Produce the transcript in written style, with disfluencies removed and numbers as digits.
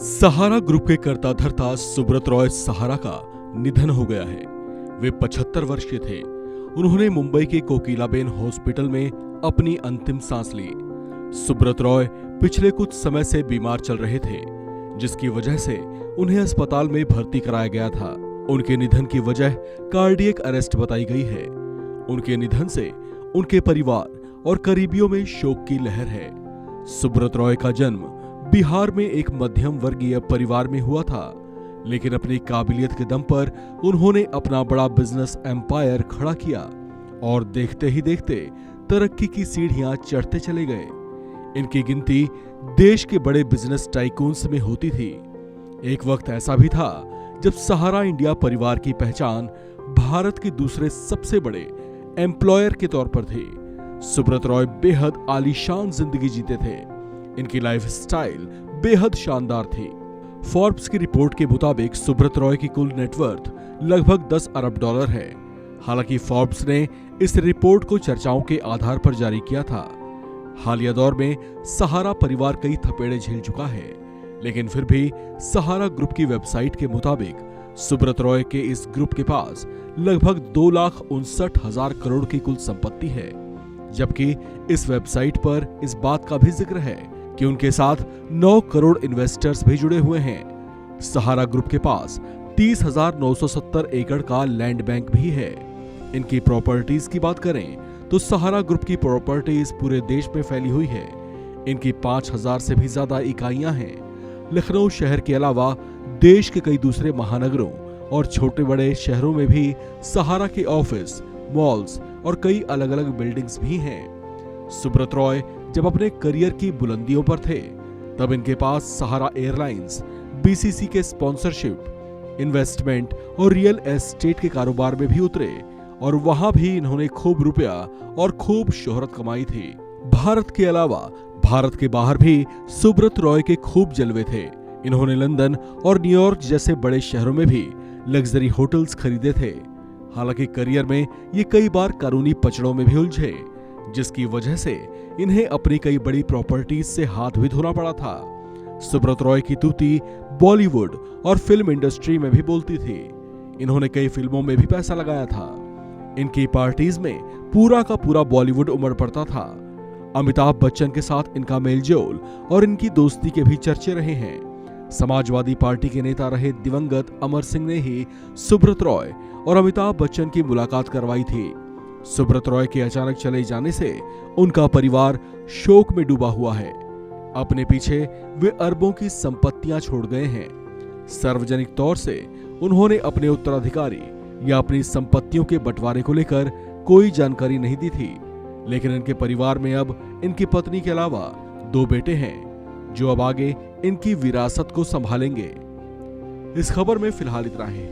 सहारा group के कर्ता धर्ता सुब्रत रॉय सहारा का निधन हो गया है। वे 75 वर्ष के थे। उन्होंने मुंबई के कोकिलाबेन हॉस्पिटल में अपनी अंतिम सांस ली। सुब्रत रॉय पिछले कुछ समय से बीमार चल रहे थे, जिसकी वजह से उन्हें अस्पताल में भर्ती कराया गया था। उनके निधन की वजह कार्डियक अरेस्ट बताई गई है। उनके निधन से उनके परिवार और करीबियों में शोक की लहर है। सुब्रत रॉय का जन्म बिहार में एक मध्यम वर्गीय परिवार में हुआ था, लेकिन अपनी काबिलियत के दम पर उन्होंने अपना बड़ा बिजनेस एम्पायर खड़ा किया और देखते ही देखते तरक्की की सीढ़ियां चढ़ते चले गए। इनकी गिनती देश के बड़े बिजनेस टाइकून्स में होती थी। एक वक्त ऐसा भी था जब सहारा इंडिया परिवार की पहचान भारत के दूसरे सबसे बड़े एम्प्लॉयर के तौर पर थी। सुब्रत रॉय बेहद आलीशान जिंदगी जीते थे। इनकी लाइफ स्टाइल बेहद शानदार थी। फोर्ब्स की रिपोर्ट के मुताबिक सुब्रत रॉय की कुल नेटवर्थ लगभग 10 अरब डॉलर है। हालांकि फोर्ब्स ने इस रिपोर्ट को चर्चाओं के आधार पर जारी किया था। हालिया दौर में सहारा परिवार कई थपेड़े झेल चुका है, लेकिन फिर भी सहारा ग्रुप की वेबसाइट के मुताबिक सुब्रत रॉय के इस ग्रुप के पास लगभग 2,59,000 करोड़ की कुल संपत्ति है। जबकि इस वेबसाइट पर इस बात का भी जिक्र है कि उनके साथ 9 करोड़ इन्वेस्टर्स भी जुड़े हुए हैं। सहारा ग्रुप के पास 30,970 एकड़ का लैंड बैंक भी है। इनकी प्रॉपर्टीज की बात करें तो सहारा ग्रुप की प्रॉपर्टीज पूरे देश में फैली हुई है। इनकी 5,000 से भी ज्यादा इकाइयां हैं। लखनऊ शहर के अलावा देश के कई दूसरे महानगरों और छोटे बड़े शहरों में भी सहारा के ऑफिस, मॉल्स और कई अलग अलग बिल्डिंग्स भी हैं। सुब्रत रॉय जब अपने करियर की बुलंदियों पर थे, तब इनके पास सहारा एयरलाइंस, बीसीसी के स्पॉन्सरशिप, इन्वेस्टमेंट और रियल एस्टेट के कारोबार में भी उतरे और वहां भी इन्होंने खूब रुपया और खूब शोहरत कमाई थी। भारत के अलावा भारत के बाहर भी सुब्रत रॉय के खूब जलवे थे। इन्होंने लंदन और न्यूयॉर्क जैसे बड़े शहरों में भी लग्जरी होटल्स खरीदे थे। हालांकि करियर में ये कई बार कानूनी पचड़ों में भी उलझे, जिसकी वजह से इन्हें अपनी कई बड़ी प्रॉपर्टीज से हाथ भी धोना पड़ा था। सुब्रत रॉय की तूती बॉलीवुड और फिल्म इंडस्ट्री में भी बोलती थी। इन्होंने कई फिल्मों में भी पैसा लगाया था। इनकी पार्टीज में पूरा का पूरा बॉलीवुड उमड़ पड़ता था। अमिताभ बच्चन के साथ इनका मेलजोल और इनकी दोस्ती के भी चर्चे रहे हैं। समाजवादी पार्टी के नेता रहे दिवंगत अमर सिंह ने ही सुब्रत रॉय और अमिताभ बच्चन की मुलाकात करवाई थी। सुब्रत रॉय के अचानक चले जाने से उनका परिवार शोक में डूबा हुआ है। अपने पीछे वे अरबों की संपत्तियां छोड़ गए हैं। सार्वजनिक तौर से उन्होंने अपने उत्तराधिकारी या अपनी संपत्तियों के बंटवारे को लेकर कोई जानकारी नहीं दी थी, लेकिन इनके परिवार में अब इनकी पत्नी के अलावा 2 बेटे हैं, जो अब आगे इनकी विरासत को संभालेंगे। इस खबर में फिलहाल इतना ही।